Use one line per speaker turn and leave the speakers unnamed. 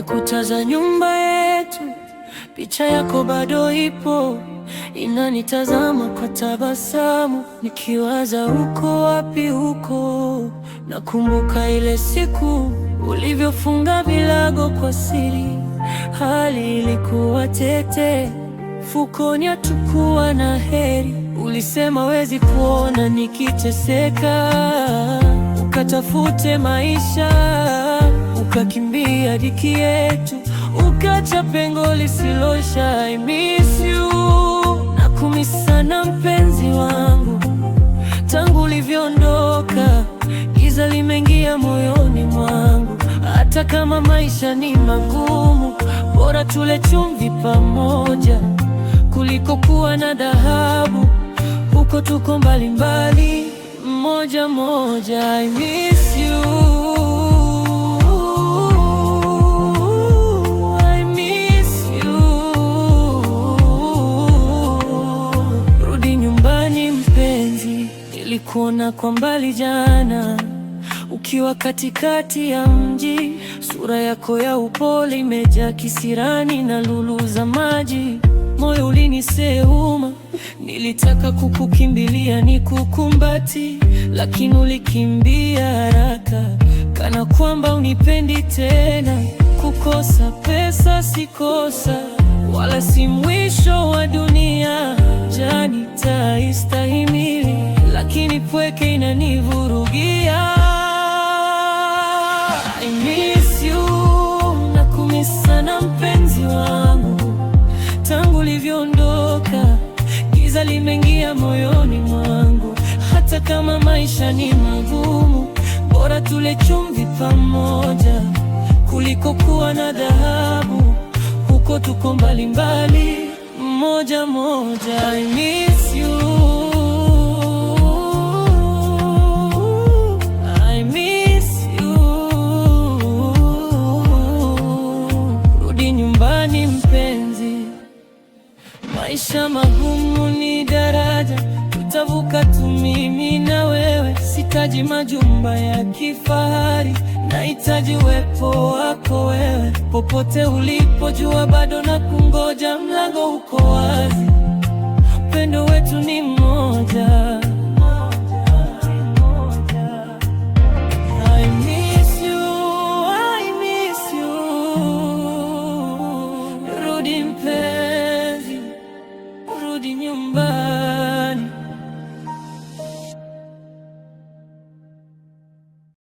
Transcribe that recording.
Kwenye kuta za nyumba yetu picha yako bado ipo, inanitazama kwa tabasamu, nikiwaza uko wapi huko. Nakumbuka ile siku ulivyofunga vilago kwa siri, hali ilikuwa tete, fukoni hatukuwa na heri. Ulisema wezi kuona nikiteseka, ukatafute maisha, ukakimbia dhiki yetu, ukacha pengo lisilosha. I miss you, nakumisi sana mpenzi wangu, tangu ulivyoondoka giza limeingia moyoni mwangu. Hata kama maisha ni magumu, bora tule chumvi pamoja kuliko kuwa na dhahabu. Huko tuko mbali mbali, moja moja. I miss you, I miss you. Rudi nyumbani mpenzi, nilikuona kwa mbali jana, ukiwa katikati ya mji. Sura yako ya upole imejaa kisirani na lulu za maji. Moyo uliniseuma, nilitaka kukukimbilia nikukumbati, lakini ulikimbia haraka, kana kwamba unipendi tena. Kukosa pesa si kosa, wala si mwisho wa dunia. Jani taistahimili, lakini pweke inanivurugia. I miss you, nakumisi sana mpenzi wangu, tangu ulivyoondoka giza limeingia moyoni mwangu. Hata kama maisha ni magumu, bora tule chumvi pamoja kuliko kuwa na dhahabu. Huko tuko mbali mbali, moja moja. I miss you, I miss you. Rudi nyumbani mpenzi, maisha magumu ni daraja, tutavuka tu mimi na wewe. Sitaji majumba ya kifahari, nahitaji uwepo wako wewe. Popote ulipojua bado na kungoja, mlango uko wazi, upendo wetu ni mmoja. I miss you, I miss you. Rudi mpenzi, rudi nyumbani.